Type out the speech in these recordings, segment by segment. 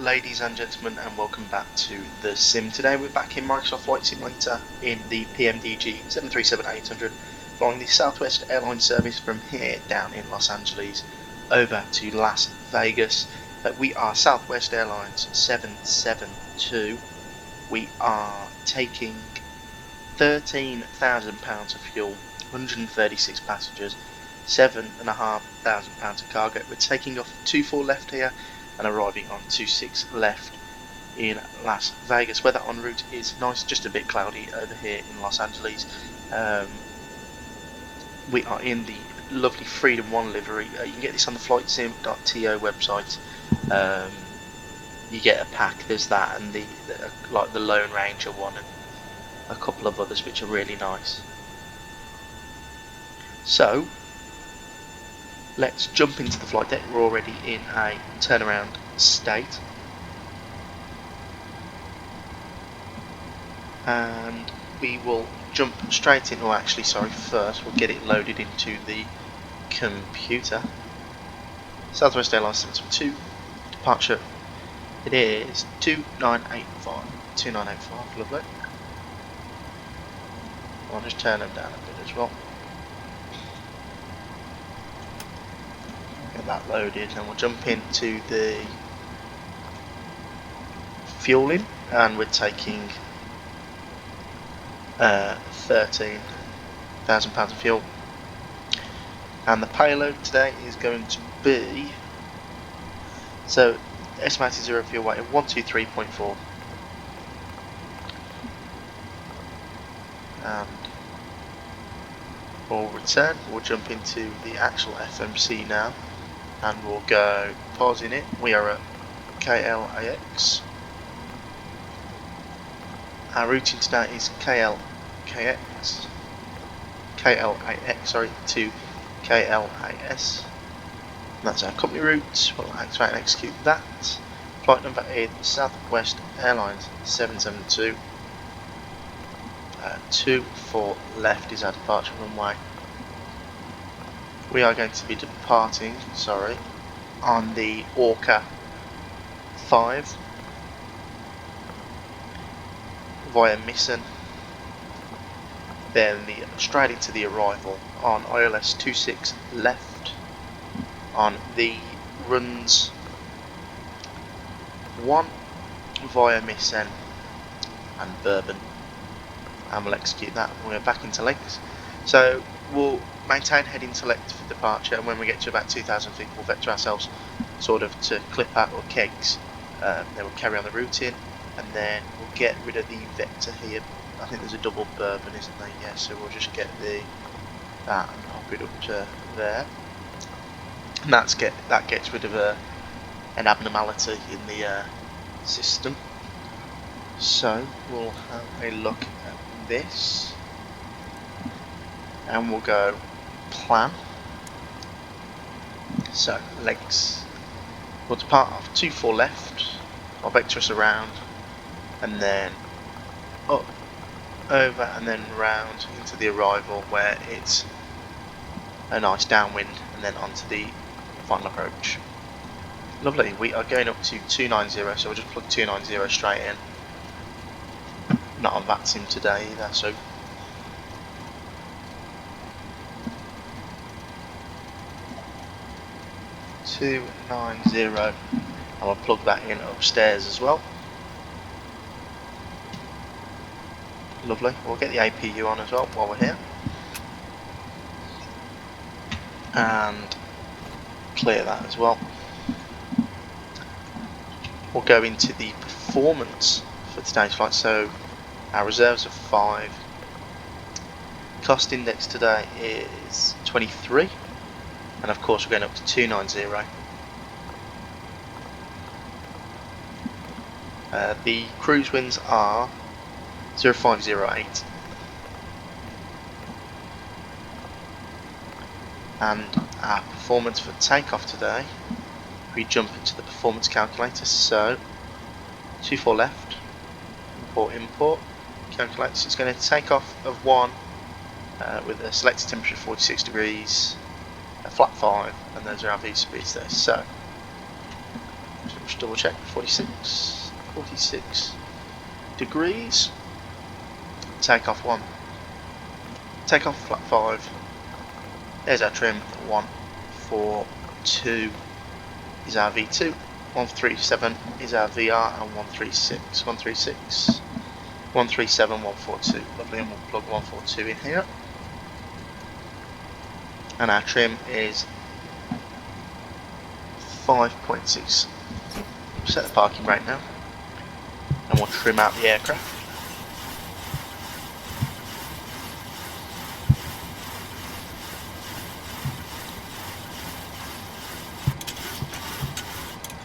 ladies and gentlemen, and welcome back to the sim. Today we're back in Microsoft Flight Simulator in the PMDG 737-800, flying the Southwest Airlines service from here down in Los Angeles over to Las Vegas. We are Southwest Airlines 772. We are taking £13,000 of fuel, 136 passengers, £7,500 of cargo. We're taking off 24 left here and arriving on 26 left in Las Vegas. Weather en route is nice, just a bit cloudy over here in Los Angeles. We are in the lovely Freedom 1 livery. You can get this on the FlightSim.to website. You get a pack. There's that and the like the Lone Ranger one and a couple of others which are really nice. So let's jump into the flight deck. We're already in a turnaround state, and we will jump straight in. Or actually, sorry, first we'll get it loaded into the computer. Southwest Airlines 772 departure. It is 2985. 2985, lovely. I'll just turn them down a bit as well. Get that loaded, and we'll jump into the fueling, and we're taking £13,000 of fuel, and the payload today is going to be, so estimated zero fuel weight of 123.4, and we'll return. We'll jump into the actual FMC now, and we'll go pausing it. We are at KLAS. Our routing today is KLAS, sorry, to KLAS. And that's our company route. We'll activate and execute that. Flight number is Southwest Airlines 772. 24 left is our departure runway. We are going to be departing, on the Orca 5 via Mission, then straight into the arrival on ILS 26 left on the runs 1 via Mission and Bourbon, and we'll execute that. We're back into legs, so we'll maintain heading select for departure, and when we get to about 2,000 feet we'll vector ourselves sort of to Clipper or Kegs. Then we'll carry on the routing, and then we'll get rid of the vector here. I think there's a double Bourbon, isn't there? Yeah, so we'll just get that and hop it up to there, and that gets rid of an abnormality in the system. So we'll have a look at this, and we'll go plan. So legs, we'll depart off 24 left. I'll vector us around, and then up, over, and then round into the arrival where it's a nice downwind, and then onto the final approach. Lovely. We are going up to 290, so we'll just plug 290 straight in. Not on that sim today either, so 290, and we'll plug that in upstairs as well. Lovely. We'll get the APU on as well while we're here, and clear that as well. We'll go into the performance for today's flight. So our reserves are 5. Cost index today is 23, and of course we're going up to 290. The cruise winds are 0508, and our performance for takeoff today, we jump into the performance calculator. So 24 left, import, calculates. It's going to take off of 1 with a selected temperature of 46 degrees, a flat 5, and those are our V speeds there. So Just double check. 46 degrees. Take off 1. Take off flat 5. There's our trim. 142 is our V2. 137 is our VR, and 136. 137, 142. Lovely, and we'll plug 142 in here. And our trim is 5.6. Set the parking brake now, and we'll trim out the aircraft.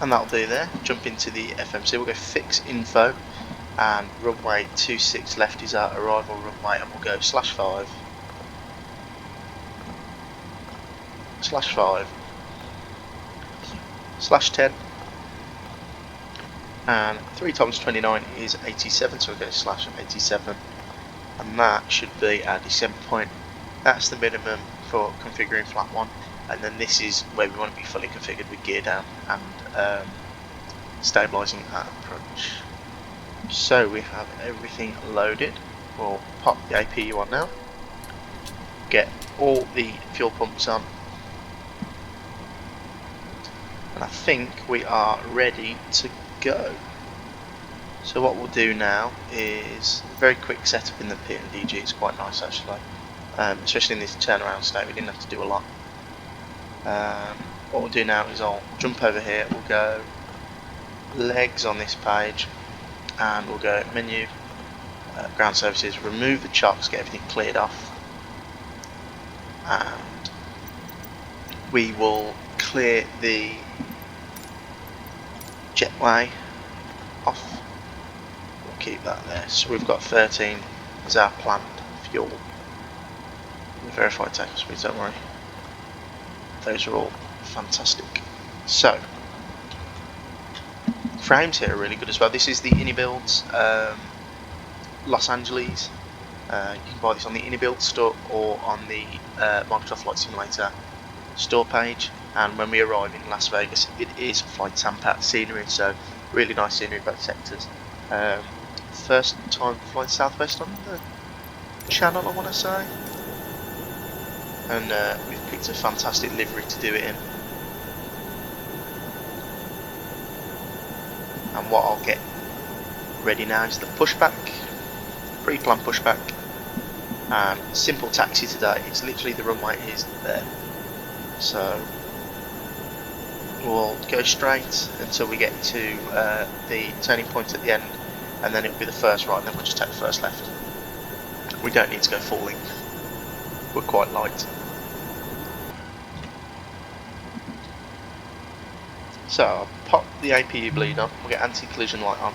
And that'll do there. Jump into the FMC, we'll go fix info, and runway 26 left is our arrival runway, and we'll go /5, /5, /10, and 3 times 29 is 87, so we'll go /87, and that should be our descent point. That's the minimum for configuring flat 1. And then this is where we want to be fully configured with gear down and stabilising at approach. So we have everything loaded. We'll pop the APU on now, get all the fuel pumps on, and I think we are ready to go. So what we'll do now is a very quick setup in the PMDG. It's quite nice actually, especially in this turnaround state. We didn't have to do a lot. What we'll do now is I'll jump over here, we'll go legs on this page, and we'll go menu, ground services, remove the chocks, get everything cleared off, and we will clear the jetway off. We'll keep that there. So we've got 13 as our planned fuel. We'll verify takeoff speeds, don't worry. Those are all fantastic. So, frames here are really good as well. This is the IniBuilds Los Angeles. You can buy this on the IniBuilds store or on the Microsoft Flight Simulator store page. And when we arrive in Las Vegas, it is Fly Tampa scenery, so really nice scenery both sectors. First time flying Southwest on the channel, I want to say. And we've picked a fantastic livery to do it in. And what I'll get ready now is the pushback, pre-planned pushback, and simple taxi today. It's literally the runway is there. So we'll go straight until we get to the turning point at the end, and then it'll be the first right, and then we'll just take the first left. We don't need to go full length. We're quite light. So I'll pop the APU bleed on, we'll get anti-collision light on.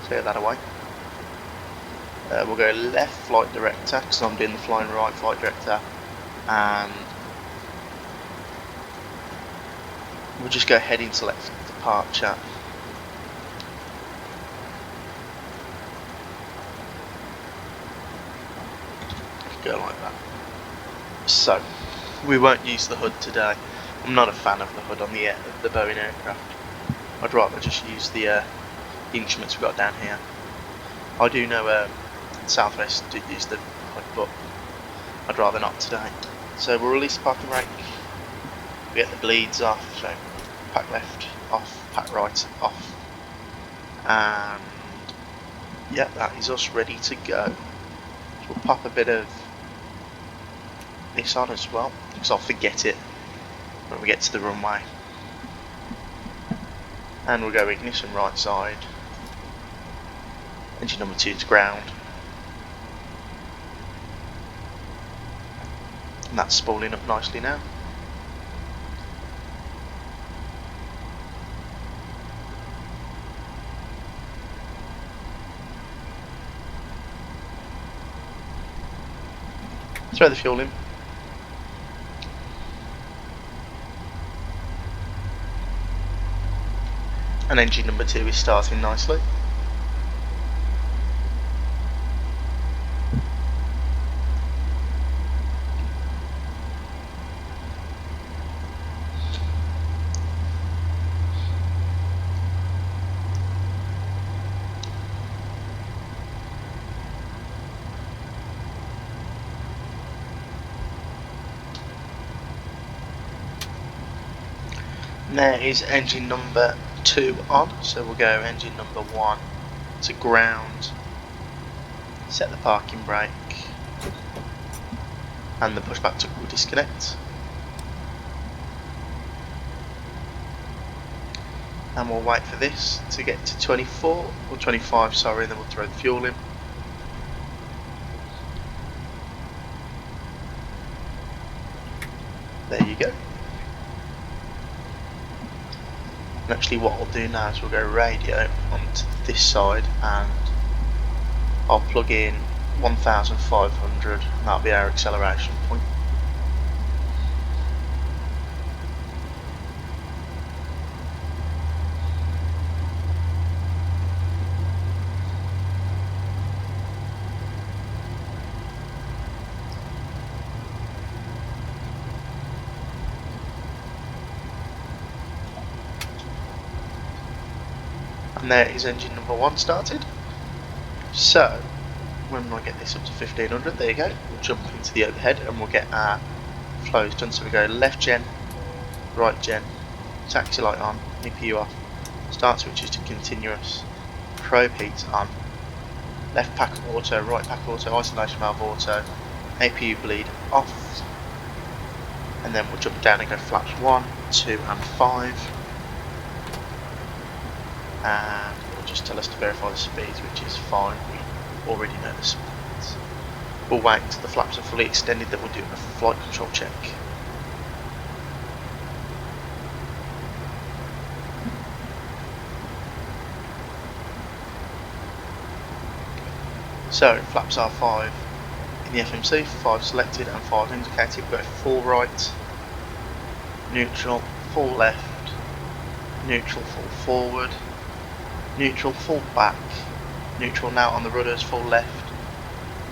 Clear that away. We'll go left flight director, because I'm doing the flying right flight director, and we'll just go heading select departure. Go like that. So we won't use the hood today. I'm not a fan of the hood on the Boeing aircraft. I'd rather just use the instruments we've got down here. I do know Southwest do use the hood, but I'd rather not today. So we'll release the parking brake. We get the bleeds off. So pack left off, pack right off, and yeah, that is us ready to go. So we'll pop a bit of this on as well, because I'll forget it when we get to the runway. And we'll go ignition right side, engine number 2 to ground, and that's spooling up nicely now. Throw the fuel in. And engine number 2 is starting nicely. And there is engine number 2 on, so we'll go engine number 1 to ground, set the parking brake, and the pushback tuck will disconnect. And we'll wait for this to get to 24 or 25, sorry, and then we'll throw the fuel in. There you go. And actually what I'll do now is we'll go radio onto this side and I'll plug in 1500 and that'll be our acceleration point. And there is engine number 1 started. So when I get this up to 1500, there you go, we'll jump into the overhead and we'll get our flows done. So we go left gen, right gen, taxi light on, EPU off, start switches to continuous, probe heat on, left pack auto, right pack auto, isolation valve auto, APU bleed off, and then we'll jump down and go flaps 1, 2 and 5. And it will just tell us to verify the speeds, which is fine, we already know the speeds. We'll wait until the flaps are fully extended, then we'll do a flight control check. So flaps are 5 in the FMC, 5 selected and 5 indicated. We go full right, neutral, full left, neutral, full forward, neutral, full back, neutral now on the rudders, full left,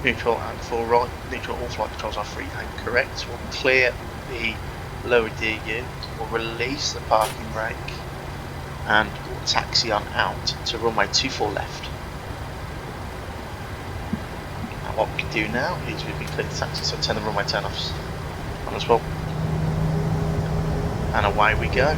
neutral and full right, neutral, all flight controls are free and correct. We'll clear the lower DU, we'll release the parking brake and we'll taxi on out to runway 24 left. And what we can do now is we can click the taxi, so turn the runway turn offs on as well. And away we go.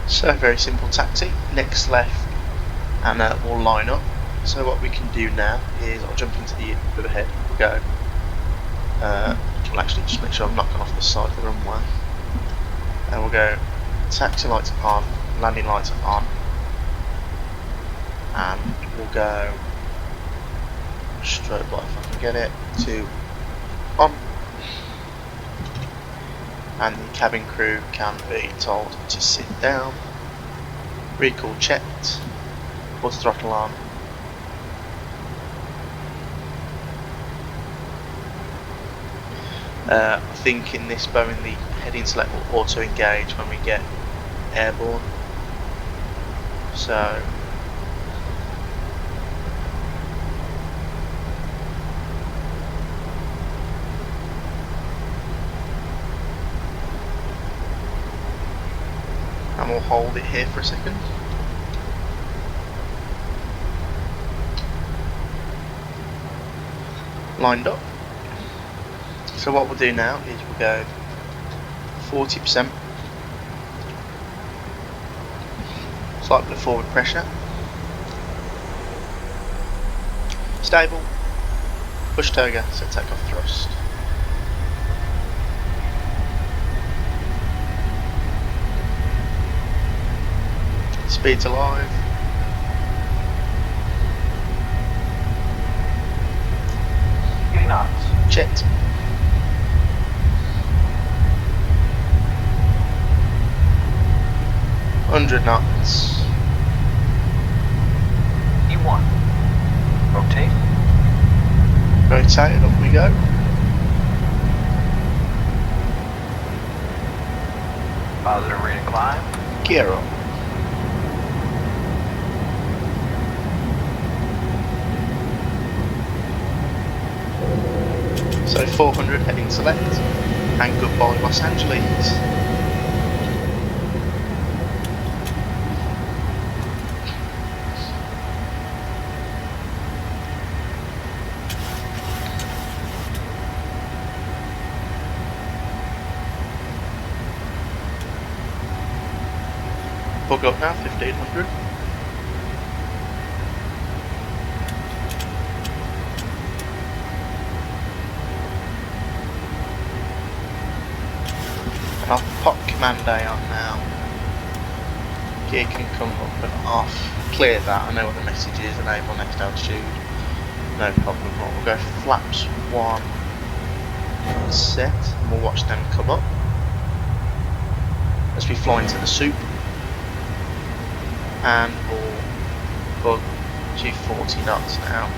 So very simple taxi, next left, and we'll line up. So what we can do now is I'll jump into the overhead, we'll go, we'll actually just make sure I'm not going off the side of the runway, and we'll go taxi lights on, landing lights on, and we'll go strobe light if I can get it, to on. And the cabin crew can be told to sit down. Recall checked. Put throttle on. I think in this Boeing the heading select will auto engage when we get airborne. So and we'll hold it here for a second. Lined up. So what we'll do now is we'll go 40%, slight bit of forward pressure, stable, push toga, so take off thrust. Speed to live. Checked. (100 knots). E1. Rotate. Rotate and up we go. Positive rate of climb. Gear up. So 400 heading select, and goodbye Los Angeles. Buckle up now, 1500. And I'll pop Command A on now. Gear can come up and off. Clear that, I know what the message is, enable next altitude. No problem. Right, we'll go flaps 1 set, and we'll watch them come up. As we fly into the soup. And we'll bug to 40 knots now.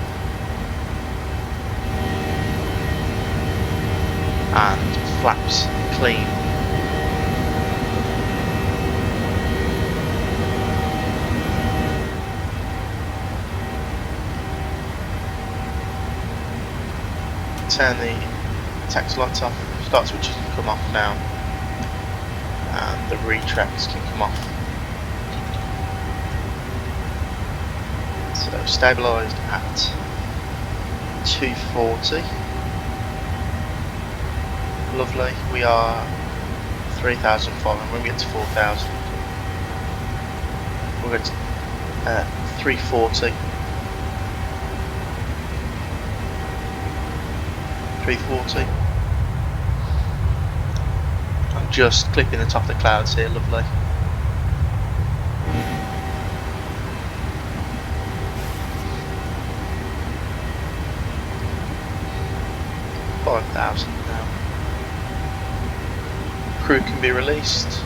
And flaps clean. Turn the taxi lights off, start switches can come off now, and the retracts can come off. So stabilised at 240. Lovely. We are 3,500. When we get to 4,000, we'll go to 340. 340. I'm just clipping the top of the clouds here. Lovely. 5,000 now. Crew can be released.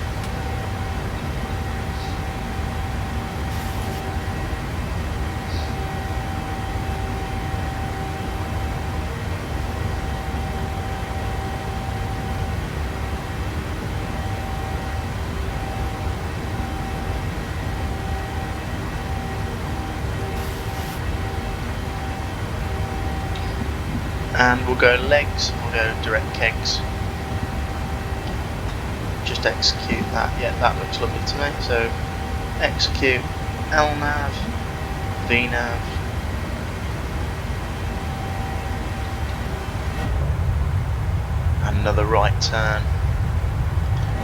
And we'll go legs, we'll go direct kegs. Just execute that. Yeah, that looks lovely to me. So execute LNAV, VNAV. And another right turn,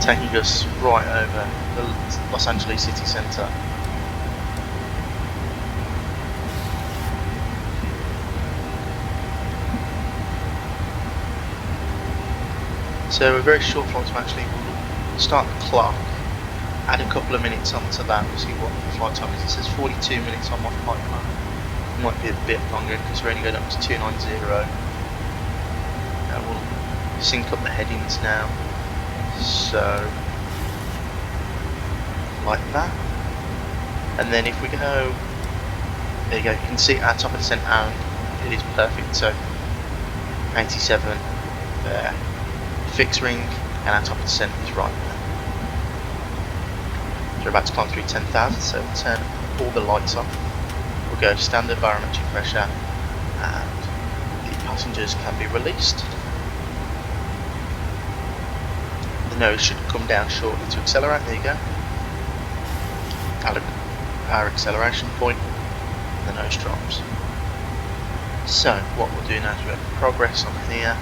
taking us right over the Los Angeles city centre. So a very short flight to actually start the clock, add a couple of minutes onto that, we'll see what the flight time is. It says 42 minutes on my flight plan. It might be a bit longer because we're only going up to 290. And we'll sync up the headings now. So, like that. And then if we go, there you go, you can see our top of descent and it is perfect. So, 87 there. Fixed ring, and our top of descent is right there. So we're about to climb through 10,000, so we'll turn all the lights off. We'll go standard barometric pressure, and the passengers can be released. The nose should come down shortly to accelerate. There you go. Our acceleration point, the nose drops. So what we'll do now is we'll progress on here.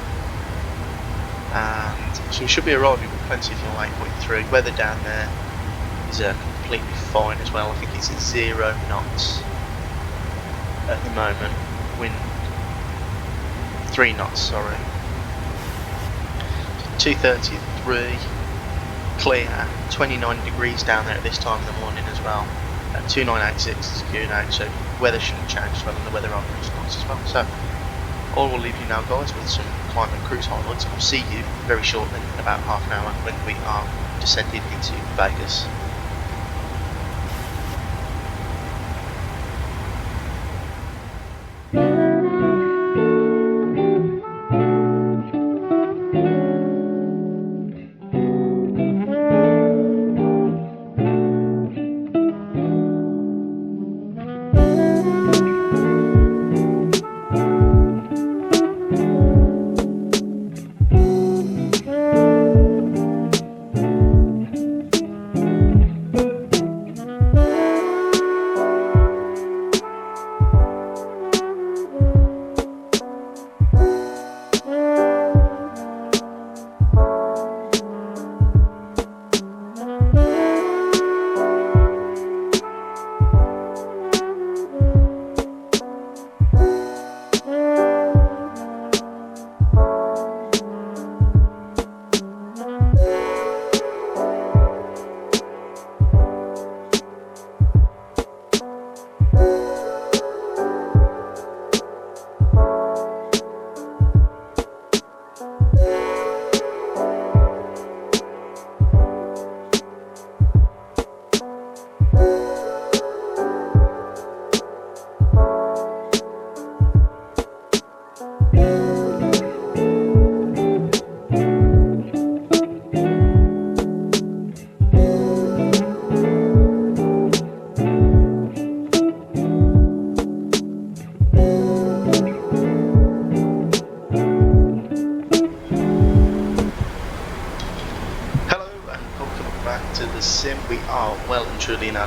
And so we should be arriving with plenty of fuel, 8.3. Weather down there is completely fine as well. I think it's at 0 knots at the moment. Wind 3 knots, sorry. 2:33, clear. 29 degrees down there at this time in the morning as well. 2986 is good out, so weather shouldn't change as well, and the weather on is nice as well. So I will leave you now, guys, with some climb and cruise highlights. I'll see you very shortly, in about half an hour, when we are descending into Vegas.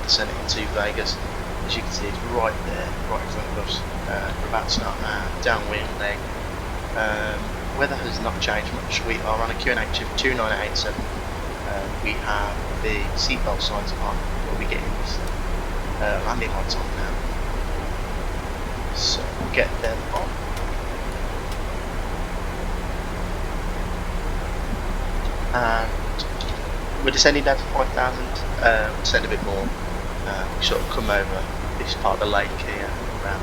descending into Vegas. As you can see, it's right there, right in front of us. We're about to start our downwind leg. Weather has not changed much. We are on a QNH of 2987. We have the seatbelt signs on. We'll be getting this landing lights on now. So we'll get them on. And we're descending down to 5,000. Descend a bit more. We sort of come over this part of the lake here, around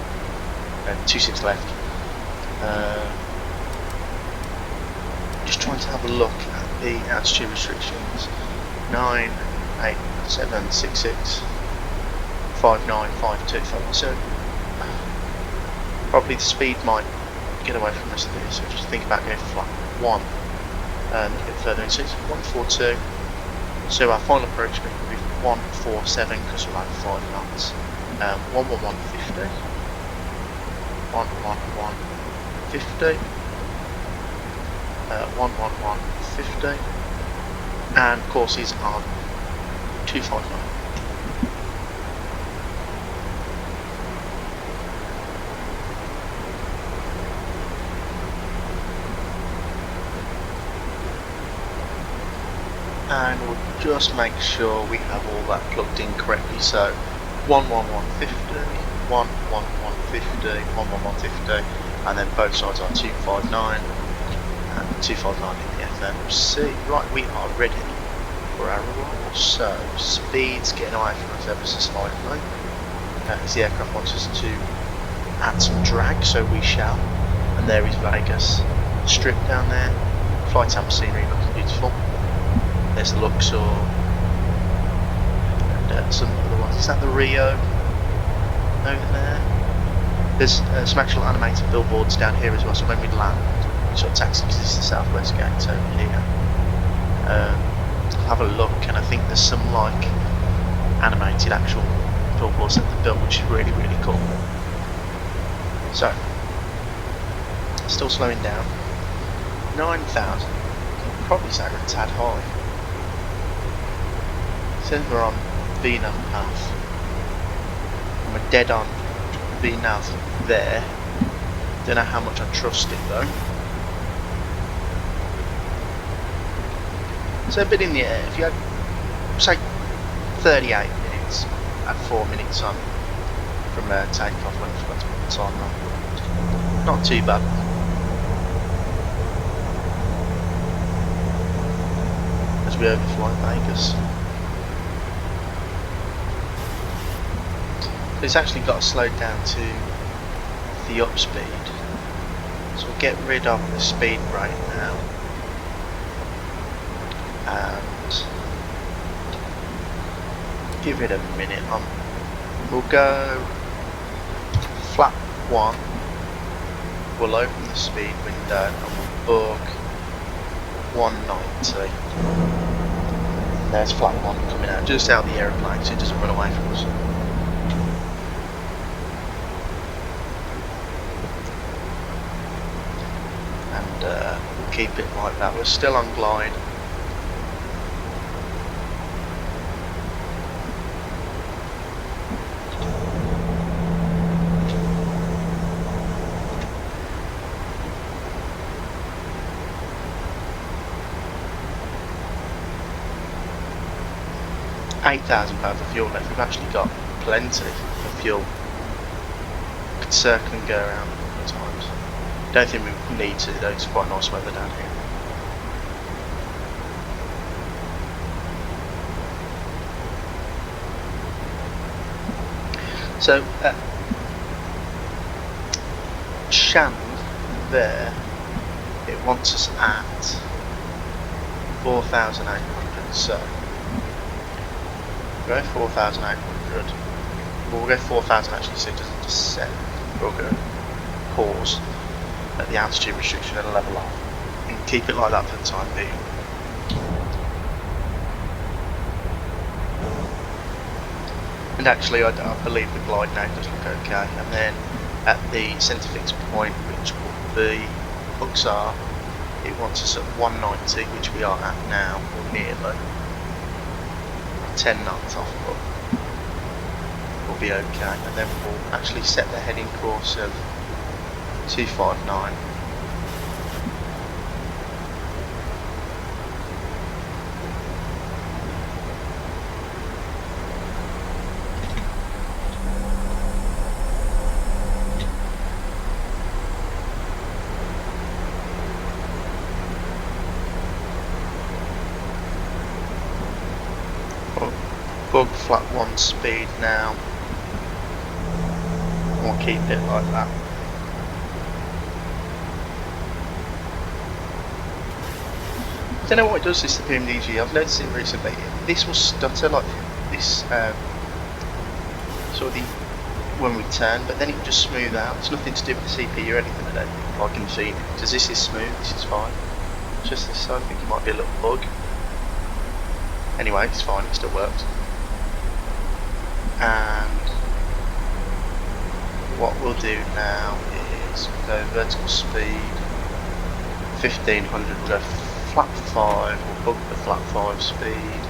26 left. Just trying to have a look at the altitude restrictions. 9, 8, 7, 6, 6, 5, 9, 5, 2, 5. So probably the speed might get away from us there. So just think about going for flight 1 and a bit further in. So it's 142. So our final approach speed will be 147 because we're like 5 knots. 11150. 11150. 11150. And courses on 259. And we'll just make sure we have all that plugged in correctly. So 11150, 11150, 11150, and then both sides are 259 and 259 in the FMC. Right, we are ready for our arrival. So speed's getting away from us ever so slightly. As the aircraft wants us to add some drag, so we shall. And there is Vegas, strip down there. Fly Tampa scenery looking beautiful. There's the Luxor and some other ones. Is that the Rio over there? There's some actual animated billboards down here as well. So when we land, we sort of taxi, because this is the Southwest Gate over here. Have a look, and I think there's some like animated actual billboards that they built, which is really cool. So still slowing down. 9,000. Probably say we're a tad high. Says we're on VNAV path. And we're dead on VNAV there. Don't know how much I trust it though. So a bit in the air. If you had, say, 38 minutes at 4 minutes on from takeoff when I forgot to put the time on. Not too bad. As we overfly Vegas. It's actually got to slow down to the up speed. So we'll get rid of the speed brake now. And give it a minute on. We'll go flap 1. We'll open the speed window and we'll book 190. There's flap 1 coming out just out of the aeroplane so it doesn't run away from us. And we'll keep it like that. We're still on glide. £8,000 of fuel left. We've actually got plenty of fuel. Could circle and go around a couple of times. Don't think we need to though, it's quite nice weather down here. So Shand there, it wants us at 4,800, so we'll go 4,800. We'll go 4,000 actually, so it doesn't descend. We'll go pause at the altitude restriction and level off. And keep it like that for the time being. And actually, I believe the glide now does look okay. And then at the centre fix point, which will be Luxor, it wants us at 190, which we are at now, or nearly. 10 knots off, but be okay, and then we'll actually set the heading course of 259. Bug flat 1 speed now. We'll keep it like that. I don't know what it does, this the PMDG. I've noticed it recently. This will stutter like this, sort of when we turn, but then it will just smooth out. It's nothing to do with the CPU or anything. I don't think I can see it because this is smooth. This is fine. It's just this side. I think it might be a little bug. Anyway, it's fine. It still works. And what we'll do now is go vertical speed 1500, we'll go flat 5, we'll bug the flat 5 speed,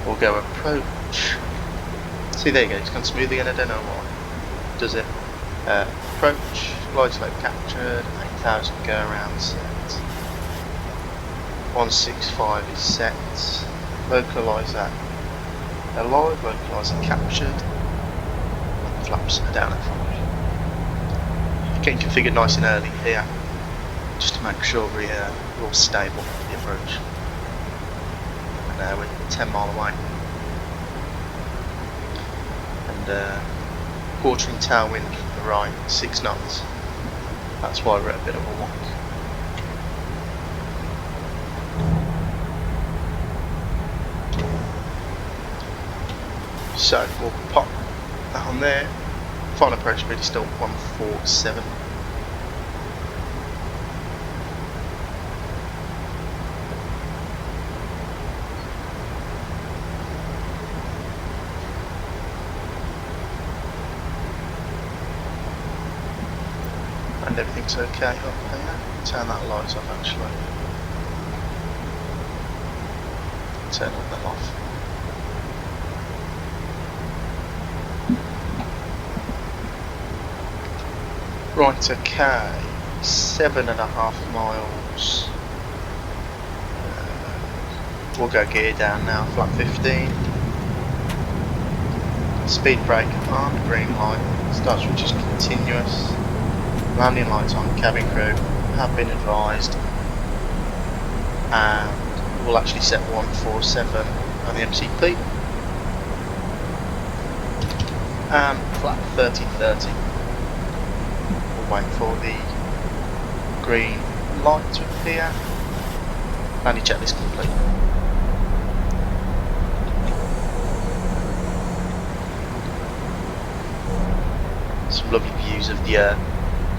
we'll go approach. See, there you go, it's gone smooth again. I don't know why. Does it? Approach, glide slope captured, 8000 go around set, 165 is set, localise that. Alive, localizer captured, flaps are down at 5. Getting configured nice and early here, just to make sure we're all stable at the approach. And we're 10 mile away. And quartering tailwind from the right, 6 knots. That's why we're at a bit of a wonk. So we'll pop that on there. Final approach speed is still 147. And everything's okay up there. Turn that light off actually. Turn all them off. Right, okay, 7.5 miles. We'll go gear down now, flat 15. Speed brake on, green light, start switch is continuous. Landing lights on, cabin crew have been advised. And we'll actually set 147 on the MCP. And flat 30-30. Wait for the green light to appear. Landing checklist complete. Some lovely views of the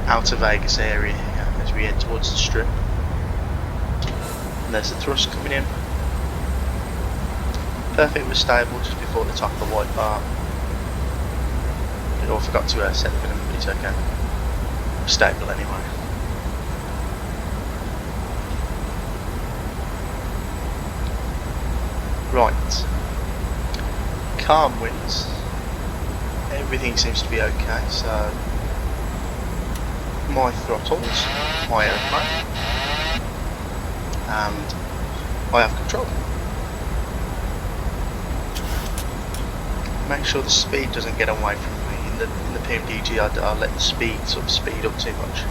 outer Vegas area here as we head towards the strip. And there's the thrust coming in. Perfect was stable just before the top of the white bar. I forgot to set the minimum, but it's okay. Stable anyway. Right. Calm winds. Everything seems to be okay, so my throttles, my airplane, and I have control. Make sure the speed doesn't get away from me. In the PMDG, I'll let the speed sort of speed up too much.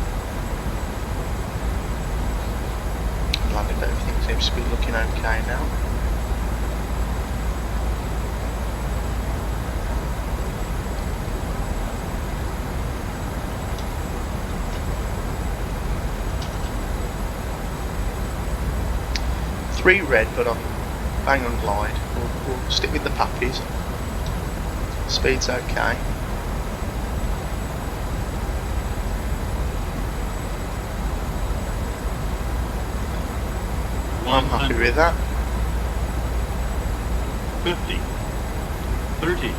Landing, everything seems to be looking okay now. Three red, but I'm bang on glide. We'll stick with the puppies. Speed's okay. I'm happy with that. 50, 30,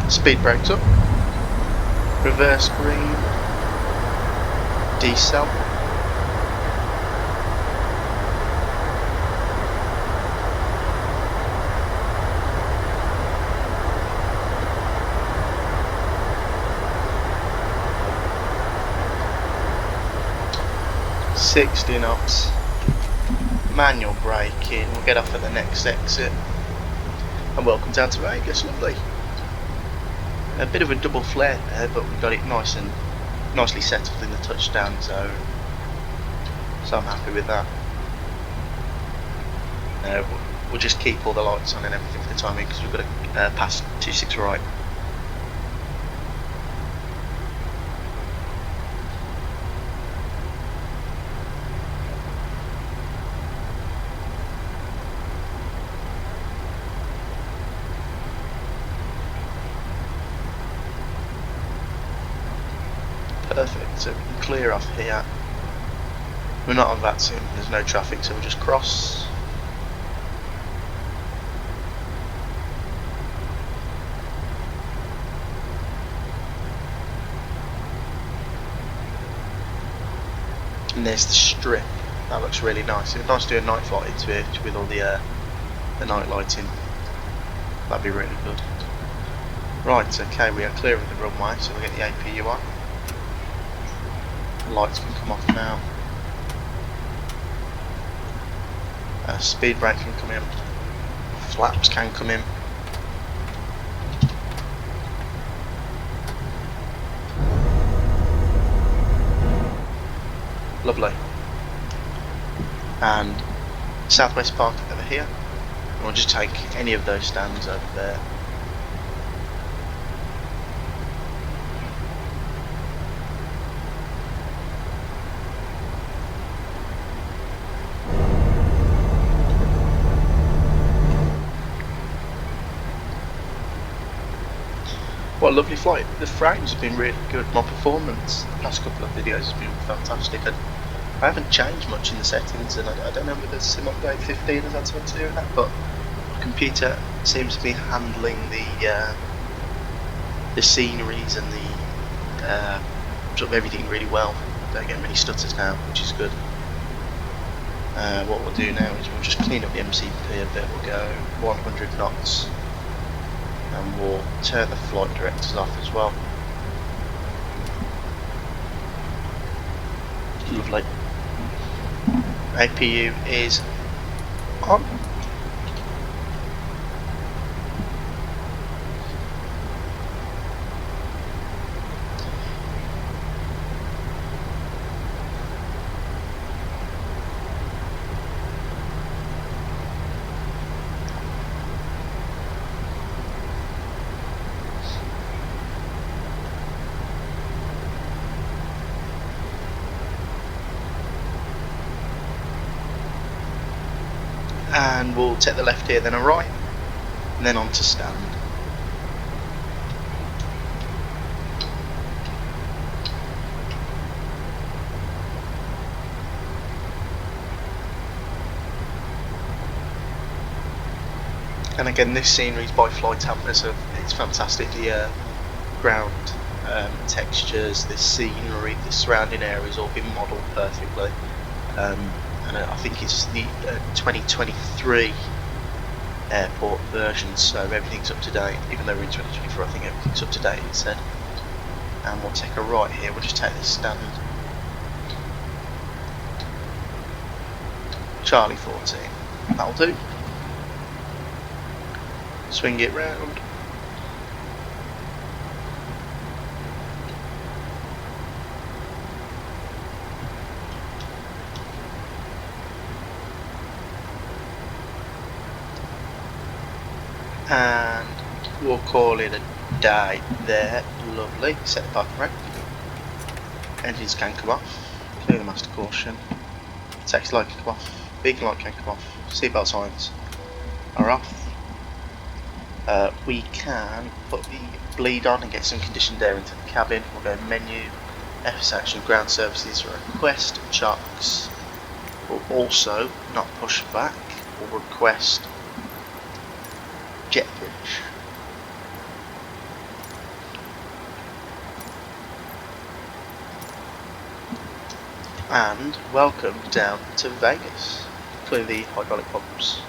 10. Speed brakes up. Reverse green. Decel. 60 knots, manual braking, we'll get off at the next exit, and welcome down to Vegas, lovely. A bit of a double flare there, but we got it nicely settled in the touchdown zone, so I'm happy with that. We'll just keep all the lights on and everything for the time being because we've got to pass 26 right. Perfect, so we can clear off here. We're not on that soon, there's no traffic, so we'll just cross. And there's the strip, that looks really nice. It's nice to do a night flight into it with all the night lighting. That'd be really good. Right, okay, we are clear of the runway, so we'll get the APU on. The lights can come off now. Speed brake can come in. Flaps can come in. Lovely. And Southwest Park over here. And we'll just take any of those stands over there. What a lovely flight. The frames have been really good. My performance the past couple of videos has been fantastic, and I haven't changed much in the settings, and I don't know whether the Sim Update 15 has had something to do with that, but the computer seems to be handling the sceneries and the sort of everything really well. Don't get many stutters now, which is good. What we'll do now is we'll just clean up the MCP a bit. We'll go 100 knots. And we'll turn the flight directors off as well. Lovely. APU is on. And we'll take the left here, then a right, and then on to stand. And again, this scenery is by Fly Tampa, so it's fantastic. The ground textures, the scenery, the surrounding area has all been modelled perfectly. And I think it's the 2023 airport version, so everything's up to date. Even though we're in 2024, I think everything's up to date, it said. And we'll take a right here, we'll just take this stand. Charlie 14, that'll do. Swing it round. And we'll call it a day there. Lovely. Set the parking brake. Engines can come off. Clear the master caution. Taxi light can come off. Beacon light can come off. Seatbelt signs are off. We can put the bleed on and get some conditioned air into the cabin. We'll go menu, FS action, ground services, request chocks. We'll also not push back. We'll request jet bridge. And welcome down to Vegas. Clear the hydraulic pumps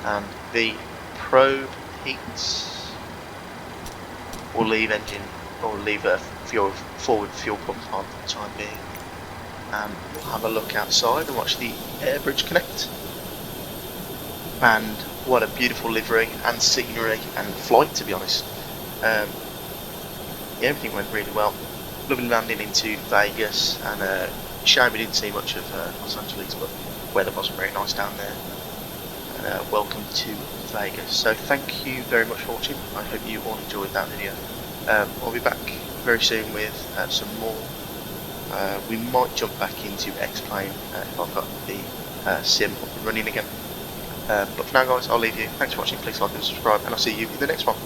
and the probe heats. We'll leave engine or leave a forward fuel pump on for the time being. and have a look outside and watch the air bridge connect. And what a beautiful livery and scenery and flight, to be honest. Yeah, everything went really well. Lovely landing into Vegas, and shame we didn't see much of Los Angeles, but weather wasn't very nice down there. And welcome to Vegas. So thank you very much for watching. I hope you all enjoyed that video. I'll be back very soon with some more. We might jump back into X-Plane if I've got the sim up and running again. But for now guys, I'll leave you. Thanks for watching, please like and subscribe, and I'll see you in the next one.